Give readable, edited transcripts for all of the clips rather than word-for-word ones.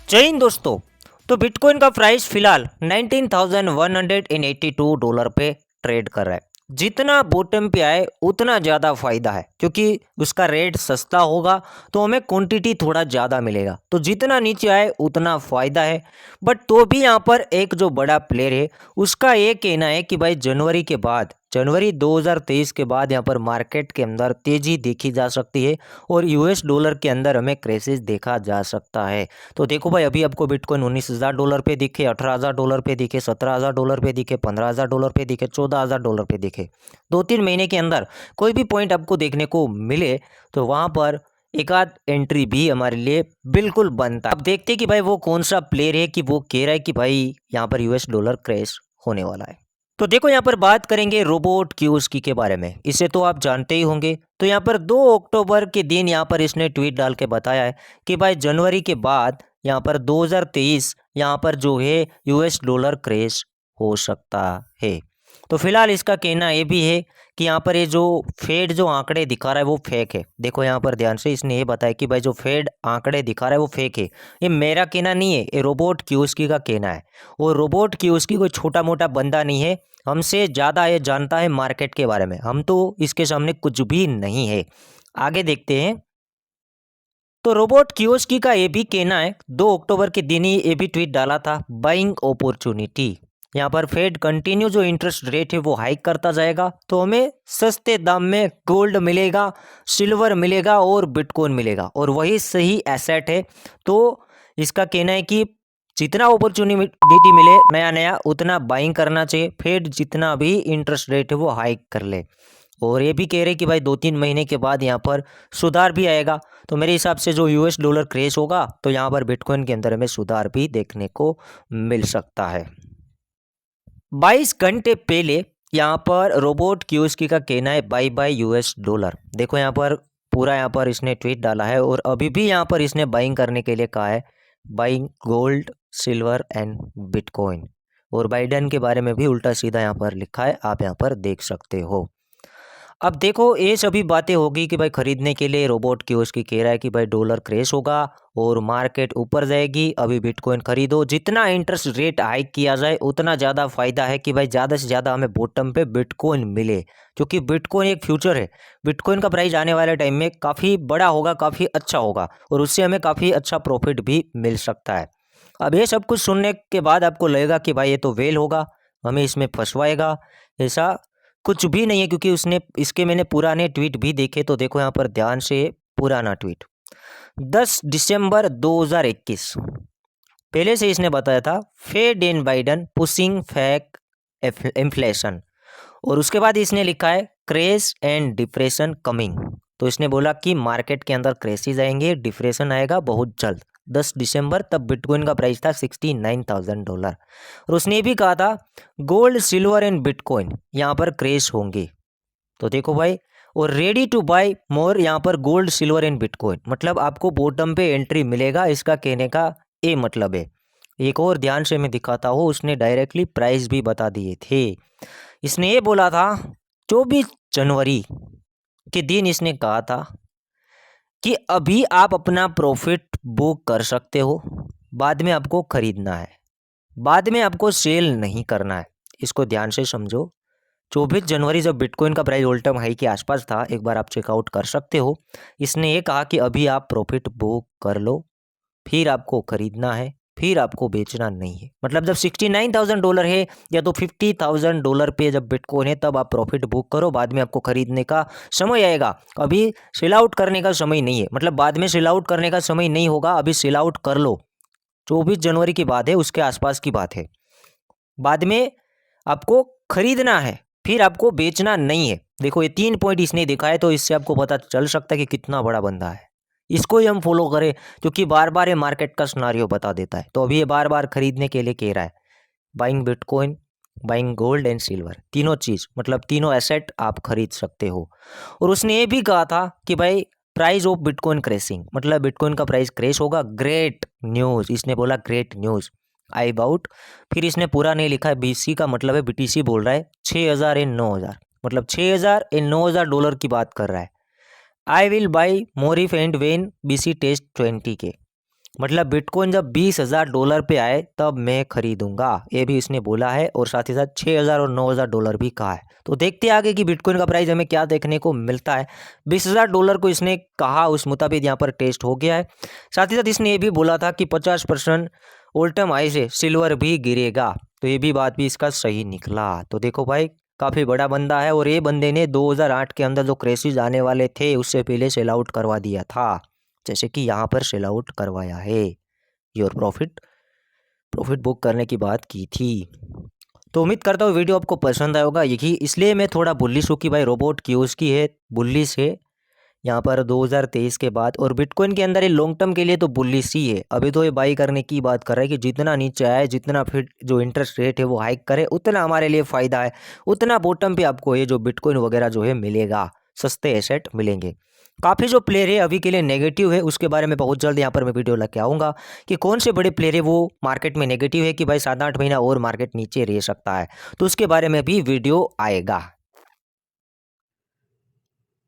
जय हिंद दोस्तों। तो बिटकॉइन का प्राइस फिलहाल $19,182 पे ट्रेड कर रहा है। जितना बॉटम पे आए उतना ज़्यादा फायदा है, क्योंकि उसका रेट सस्ता होगा तो हमें क्वांटिटी थोड़ा ज़्यादा मिलेगा। तो जितना नीचे आए उतना फायदा है। बट तो भी यहाँ पर एक जो बड़ा प्लेयर है उसका ये कहना है कि भाई जनवरी 2023 के बाद यहाँ पर मार्केट के अंदर तेज़ी देखी जा सकती है और यूएस डॉलर के अंदर हमें क्रेसेस देखा जा सकता है। तो देखो भाई, अभी आपको बिटकॉइन $19,000 पे दिखे, $18,000 पे दिखे, $17,000 पे दिखे, $15,000 पे दिखे, $14,000 पे दिखे। 2-3 महीने के अंदर कोई भी पॉइंट आपको देखने को मिले तो वहाँ पर एक आध एंट्री भी हमारे लिए बिल्कुल बनता है। अब देखते हैं कि भाई वो कौन सा प्लेयर है कि वो कह रहा है कि भाई यहाँ पर यूएस डॉलर क्रैश होने वाला है। तो देखो, यहाँ पर बात करेंगे रोबोट कियोस्की के बारे में। इसे तो आप जानते ही होंगे। तो यहाँ पर 2 अक्टूबर के दिन यहाँ पर इसने ट्वीट डाल के बताया है कि भाई जनवरी के बाद यहाँ पर 2023 यहाँ पर जो है यूएस डॉलर क्रैश हो सकता है। तो फिलहाल इसका कहना ये भी है कि यहाँ पर ये जो फेड जो आंकड़े दिखा रहा है वो फेक है। देखो यहाँ पर ध्यान से, इसने ये बताया कि भाई जो फेड आंकड़े दिखा रहा है वो फेक है। ये मेरा कहना नहीं है, ये रोबोट कियोस्की का कहना है। और रोबोट कियोस्की कोई छोटा मोटा बंदा नहीं है, हमसे ज़्यादा ये जानता है मार्केट के बारे में। हम तो इसके सामने कुछ भी नहीं है। आगे देखते हैं। तो रोबोट कियोस्की का ये भी कहना है, 2 अक्टूबर के दिन ही ये भी ट्वीट डाला था, बाइंग अपॉर्चुनिटी। यहाँ पर फेड कंटिन्यू जो इंटरेस्ट रेट है वो हाइक करता जाएगा तो हमें सस्ते दाम में गोल्ड मिलेगा, सिल्वर मिलेगा और बिटकॉइन मिलेगा, और वही सही एसेट है। तो इसका कहना है कि जितना अपॉर्चुनिटी मिले नया नया उतना बाइंग करना चाहिए। फेड जितना भी इंटरेस्ट रेट है वो हाइक कर ले। और ये भी कह रहे कि भाई 2-3 महीने के बाद यहाँ पर सुधार भी आएगा। तो मेरे हिसाब से जो यूएस डॉलर क्रेश होगा तो यहाँ पर बिटकॉइन के अंदर हमें सुधार भी देखने को मिल सकता है। 22 घंटे पहले यहाँ पर रोबोट कियोस्की का कहना है बाय बाय यूएस डॉलर। देखो यहाँ पर पूरा यहाँ पर इसने ट्वीट डाला है और अभी भी यहाँ पर इसने बाइंग करने के लिए कहा है, buying gold silver and bitcoin. और बाइडेन के बारे में भी उल्टा सीधा यहाँ पर लिखा है, आप यहाँ पर देख सकते हो। अब देखो, ये सभी बातें होगी कि भाई खरीदने के लिए रोबोट कियोस्की कह रहा है कि भाई डॉलर क्रेश होगा और मार्केट ऊपर जाएगी, अभी बिटकॉइन खरीदो। जितना इंटरेस्ट रेट हाइक किया जाए उतना ज़्यादा फायदा है कि भाई ज़्यादा से ज़्यादा हमें बॉटम पे बिटकॉइन मिले, क्योंकि बिटकॉइन एक फ्यूचर है। बिटकॉइन का प्राइस आने वाले टाइम में काफ़ी बड़ा होगा, काफ़ी अच्छा होगा और उससे हमें काफ़ी अच्छा प्रॉफिट भी मिल सकता है। अब ये सब कुछ सुनने के बाद आपको लगेगा कि भाई ये तो वेल होगा, हमें इसमें फंसवाएगा। ऐसा कुछ भी नहीं है, क्योंकि उसने इसके मैंने पुराने ट्वीट भी देखे। तो देखो यहाँ पर ध्यान से, पुराना ट्वीट 10 दिसंबर 2021, पहले से इसने बताया था, Fed and Biden pushing fake inflation. और उसके बाद इसने लिखा है क्रेश एंड डिप्रेशन कमिंग। तो इसने बोला कि मार्केट के अंदर क्रेशिज आएंगे, डिप्रेशन आएगा बहुत जल्द। 10 दिसंबर, तब बिटकॉइन का प्राइस था $69,000। और उसने ये भी कहा था गोल्ड सिल्वर एंड बिटकॉइन यहाँ पर क्रेश होंगे। तो देखो भाई, और रेडी टू बाय मोर यहाँ पर गोल्ड सिल्वर एंड बिटकॉइन, मतलब आपको बॉटम पे एंट्री मिलेगा, इसका कहने का ये मतलब है। एक और ध्यान से मैं दिखाता हूँ, उसने डायरेक्टली प्राइस भी बता दिए थे। इसने ये बोला था 24 जनवरी के दिन, इसने कहा था कि अभी आप अपना प्रॉफिट बुक कर सकते हो, बाद में आपको खरीदना है, बाद में आपको सेल नहीं करना है। इसको ध्यान से समझो। 24 जनवरी जब बिटकॉइन का प्राइस ऑल टाइम हाई के आसपास था, एक बार आप चेकआउट कर सकते हो, इसने ये कहा कि अभी आप प्रॉफिट बुक कर लो, फिर आपको खरीदना है, फिर आपको बेचना नहीं है। मतलब जब $69,000 है या तो $50,000 पे जब बिटकॉइन है, तब आप प्रॉफिट बुक करो, बाद में आपको खरीदने का समय आएगा। अभी सेल आउट करने का समय नहीं है, मतलब बाद में सेल आउट करने का समय नहीं होगा, अभी सेल आउट कर लो। 24 जनवरी की बात है, उसके आसपास की बात है। बाद में आपको खरीदना है, फिर आपको बेचना नहीं है। देखो ये 3 पॉइंट इसने दिखाया है, तो इससे आपको पता चल सकता है कि कितना बड़ा बंदा है। इसको ही हम फॉलो करें, क्योंकि बार बार ये मार्केट का सिनेरियो बता देता है। तो अभी ये बार बार खरीदने के लिए कह रहा है, buying bitcoin, buying gold and silver, तीनों चीज़, मतलब तीनों एसेट आप खरीद सकते हो। और उसने ये भी कहा था कि भाई प्राइस ऑफ बिटकॉइन क्रेशिंग, मतलब बिटकॉइन का प्राइस क्रेश होगा, ग्रेट न्यूज़। इसने बोला ग्रेट न्यूज़ आई अबाउट। फिर इसने पूरा नहीं लिखा है, बीसी का मतलब है, बीटीसी बोल रहा है 6,000 एंड 9,000, मतलब 6,000 एंड 9,000 डॉलर की बात कर रहा है। I will buy more if and when BC test 20 के। मतलब बिटकॉइन जब $20,000 पे आए तब मैं खरीदूंगा, ये भी इसने बोला है। और साथ ही साथ 6,000 और $9,000 भी कहा है। तो देखते हैं आगे कि बिटकॉइन का प्राइस हमें क्या देखने को मिलता है। $20,000 को इसने कहा, उस मुताबिक यहाँ पर टेस्ट हो गया है। साथ ही साथ इसने ये भी बोला था कि 50% ऑल टाइम हाई से सिल्वर भी गिरेगा, तो ये भी बात भी इसका सही निकला। तो देखो भाई, काफ़ी बड़ा बंदा है और ये बंदे ने 2008 के अंदर जो क्रेशिज आने वाले थे उससे पहले सेल आउट करवा दिया था, जैसे कि यहाँ पर सेल आउट करवाया है। योर प्रॉफिट बुक करने की बात की थी। तो उम्मीद करता हूँ वीडियो आपको पसंद आया होगा। यही इसलिए मैं थोड़ा बुलिश हूँ कि भाई रोबोट की है, बुलिश है यहाँ पर 2023 के बाद। और बिटकॉइन के अंदर ये लॉन्ग टर्म के लिए तो बुलिश ही है। अभी तो ये बाई करने की बात कर रहा है कि जितना नीचे आए, जितना फिर जो इंटरेस्ट रेट है वो हाइक करे, उतना हमारे लिए फ़ायदा है, उतना बॉटम पे आपको ये जो बिटकॉइन वगैरह जो है मिलेगा, सस्ते एसेट मिलेंगे। काफ़ी जो प्लेयर है अभी के लिए नेगेटिव है, उसके बारे में बहुत जल्द यहाँ पर मैं वीडियो लेके आऊँगा कि कौन से बड़े प्लेयर है वो मार्केट में नेगेटिव है कि भाई 7-8 महीना और मार्केट नीचे रह सकता है, तो उसके बारे में भी वीडियो आएगा।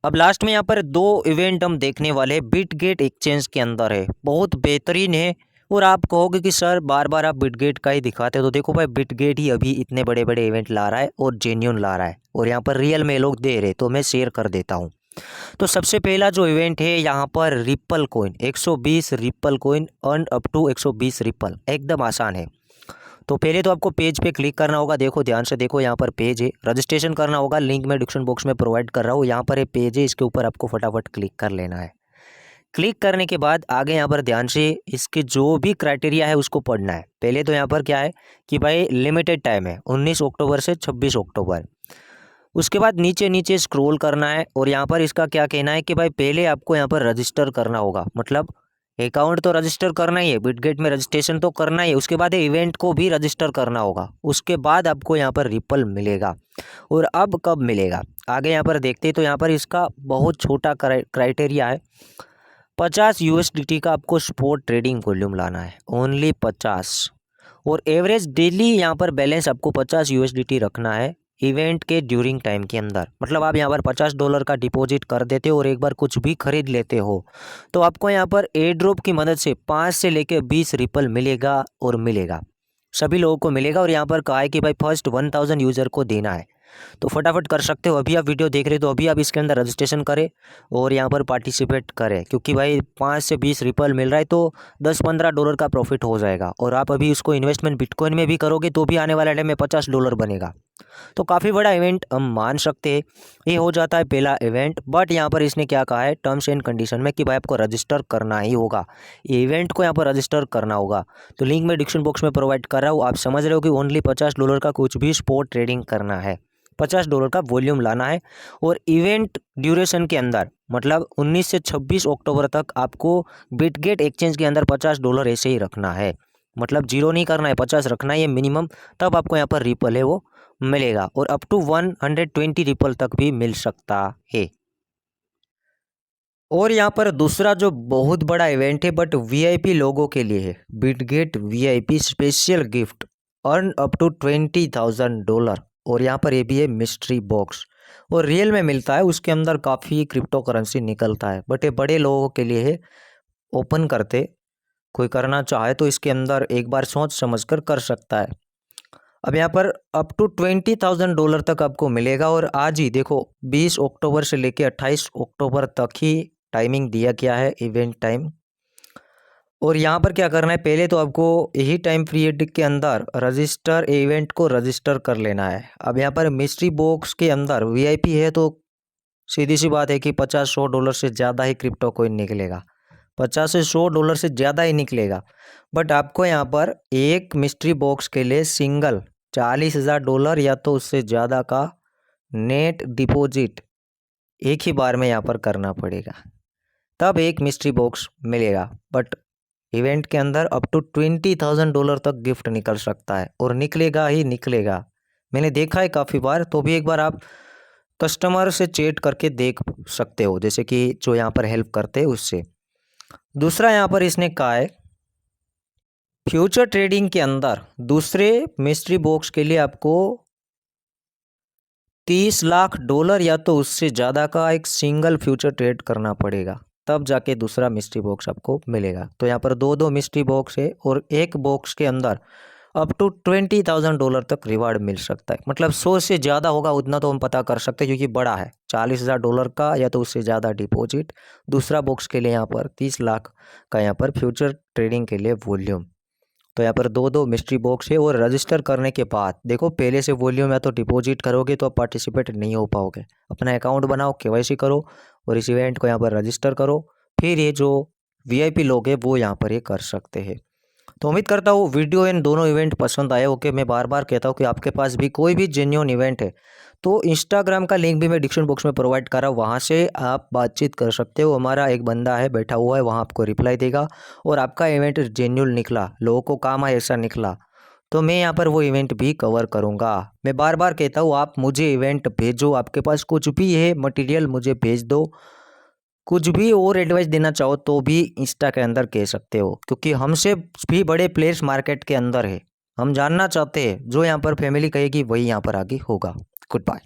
अब लास्ट में यहाँ पर दो इवेंट हम देखने वाले हैं, बिटगेट एक्सचेंज के अंदर है, बहुत बेहतरीन है। और आप कहोगे कि सर बार बार आप बिटगेट का ही दिखाते हो, तो देखो भाई बिटगेट ही अभी इतने बड़े बड़े इवेंट ला रहा है और जेन्यून ला रहा है, और यहाँ पर रियल में लोग दे रहे, तो मैं शेयर कर देता हूँ। तो सबसे पहला जो इवेंट है यहाँ पर ripple coin, 120 ripple coin earn up to 120 ripple, एकदम आसान है। तो पहले तो आपको पेज पे क्लिक करना होगा। देखो ध्यान से देखो, यहाँ पर पेज है, रजिस्ट्रेशन करना होगा, लिंक मैं डिस्क्रिप्शन बॉक्स में प्रोवाइड कर रहा हूँ। यहाँ पर ये पेज है, इसके ऊपर आपको फटाफट क्लिक कर लेना है। क्लिक करने के बाद आगे यहाँ पर ध्यान से इसके जो भी क्राइटेरिया है उसको पढ़ना है। पहले तो यहाँ पर क्या है कि भाई लिमिटेड टाइम है, 19 अक्टूबर से 26 अक्टूबर। उसके बाद नीचे नीचे स्क्रॉल करना है और यहाँ पर इसका क्या कहना है कि भाई पहले आपको यहाँ पर रजिस्टर करना होगा, मतलब अकाउंट तो रजिस्टर करना ही है, बिटगेट में रजिस्ट्रेशन तो करना ही है, उसके बाद इवेंट को भी रजिस्टर करना होगा, उसके बाद आपको यहाँ पर रिपल मिलेगा। और अब कब मिलेगा आगे यहाँ पर देखते हैं। तो यहाँ पर इसका बहुत छोटा क्राइटेरिया है, 50 USDT का आपको स्पॉट ट्रेडिंग वॉल्यूम लाना है, ओनली 50। और एवरेज डेली यहाँ पर बैलेंस आपको 50 USDT रखना है इवेंट के ड्यूरिंग टाइम के अंदर। मतलब आप यहाँ पर $50 का डिपॉजिट कर देते हो और एक बार कुछ भी खरीद लेते हो, तो आपको यहाँ पर एयर ड्रॉप की मदद से 5 से लेकर 20 रिपल मिलेगा, और मिलेगा सभी लोगों को मिलेगा। और यहाँ पर कहा है कि भाई फर्स्ट 1000 यूज़र को देना है, तो फटाफट कर सकते हो। अभी आप वीडियो देख रहे हो तो अभी आप इसके अंदर रजिस्ट्रेशन करें और यहाँ पर पार्टिसिपेट करें, क्योंकि भाई 5 से 20 रिपल मिल रहा है, तो $10-15 का प्रॉफिट हो जाएगा। और आप अभी उसको इन्वेस्टमेंट बिटकॉइन में भी करोगे तो भी आने वाले टाइम में $50 बनेगा। तो काफ़ी बड़ा इवेंट हम मान सकते हैं। ये हो जाता है पहला इवेंट। बट यहाँ पर इसने क्या कहा है टर्म्स एंड कंडीशन में कि भाई आपको रजिस्टर करना ही होगा, ये इवेंट को यहाँ पर रजिस्टर करना होगा। तो लिंक मैं डिस्क्रिप्शन बॉक्स में प्रोवाइड कर रहा हूँ। आप समझ रहे हो कि ओनली $50 का कुछ भी स्पॉट ट्रेडिंग करना है, $50 का वॉल्यूम लाना है। और इवेंट ड्यूरेशन के अंदर मतलब 19 से 26 अक्टूबर तक आपको बिटगेट एक्सचेंज के अंदर $50 ऐसे ही रखना है, मतलब जीरो नहीं करना है, 50 रखना है ये मिनिमम, तब आपको यहाँ पर रिपल है वो मिलेगा। और अप टू 120 रिपल तक भी मिल सकता है। और यहाँ पर दूसरा जो बहुत बड़ा इवेंट है बट वीआईपी लोगों के लिए है, Bitget VIP special gift earn up to $20,000। और यहाँ पर ये भी है मिस्ट्री बॉक्स, और रियल में मिलता है, उसके अंदर काफ़ी क्रिप्टो करेंसी निकलता है, बट ये बड़े लोगों के लिए है। ओपन करते कोई करना चाहे तो इसके अंदर एक बार सोच समझ कर सकता है। अब यहाँ पर अप टू $20,000 तक आपको मिलेगा। और आज ही देखो 20 अक्टूबर से लेके 28 अक्टूबर तक ही टाइमिंग दिया गया है, इवेंट टाइम। और यहाँ पर क्या करना है, पहले तो आपको यही टाइम पीरियड के अंदर रजिस्टर इवेंट को रजिस्टर कर लेना है। अब यहाँ पर मिस्ट्री बॉक्स के अंदर वीआईपी है, तो सीधी सी बात है कि $50-100 से ज़्यादा ही क्रिप्टो कोइन निकलेगा, $50 से $100 से ज़्यादा ही निकलेगा। बट आपको यहाँ पर एक मिस्ट्री बॉक्स के लिए सिंगल $40,000 या तो उससे ज़्यादा का नेट डिपॉजिट एक ही बार में यहाँ पर करना पड़ेगा, तब एक मिस्ट्री बॉक्स मिलेगा। बट इवेंट के अंदर अप टू $20,000 तक गिफ्ट निकल सकता है, और निकलेगा ही निकलेगा। मैंने देखा है काफ़ी बार, तो भी एक बार आप कस्टमर से चैट करके देख सकते हो, जैसे कि जो यहाँ पर हेल्प करते हैं उससे। दूसरा यहाँ पर इसने कहा है फ्यूचर ट्रेडिंग के अंदर दूसरे मिस्ट्री बॉक्स के लिए आपको $30 लाख या तो उससे ज़्यादा का एक सिंगल फ्यूचर ट्रेड करना पड़ेगा। तब जाके दूसरा मिस्ट्री बॉक्स आपको मिलेगा। तो यहाँ पर 2 मिस्ट्री बॉक्स है और एक बॉक्स के अंदर अप टू $20,000 तक रिवार्ड मिल सकता है। मतलब 100 से ज़्यादा होगा उतना तो हम पता कर सकते हैं क्योंकि बड़ा है, $40,000 का या तो उससे ज़्यादा डिपॉजिट। दूसरा बॉक्स के लिए यहाँ पर 30 लाख का यहाँ पर फ्यूचर ट्रेडिंग के लिए वॉल्यूम। तो यहाँ पर 2 मिस्ट्री बॉक्स है और रजिस्टर करने के बाद देखो पहले से वॉल्यूम या तो डिपॉजिट करोगे तो आप पार्टिसिपेट नहीं हो पाओगे। अपना अकाउंट बनाओ, केवाईसी करो और इस इवेंट को यहाँ पर रजिस्टर करो, फिर ये जो वीआईपी लोग हैं वो यहाँ पर ये कर सकते हैं। तो उम्मीद करता हूँ वीडियो इन दोनों इवेंट पसंद आए। ओके, मैं बार बार कहता हूँ कि आपके पास भी कोई भी जेन्युइन इवेंट है तो इंस्टाग्राम का लिंक भी मैं डिस्क्रिप्शन बॉक्स में प्रोवाइड कर रहा हूँ, वहाँ से आप बातचीत कर सकते हो। हमारा एक बंदा है बैठा हुआ है, वहाँ आपको रिप्लाई देगा और आपका इवेंट जेन्युइन निकला, लोगों को काम आए ऐसा निकला तो मैं यहाँ पर वो इवेंट भी कवर करूँगा। मैं बार बार कहता हूँ आप मुझे इवेंट भेजो, आपके पास कुछ भी है मटेरियल मुझे भेज दो। कुछ भी और एडवाइस देना चाहो तो भी इंस्टा के अंदर कह सकते हो क्योंकि हमसे भी बड़े प्लेयर्स मार्केट के अंदर है। हम जानना चाहते हैं, जो यहाँ पर फैमिली कहेगी वही यहाँ पर आगे होगा। Good bye.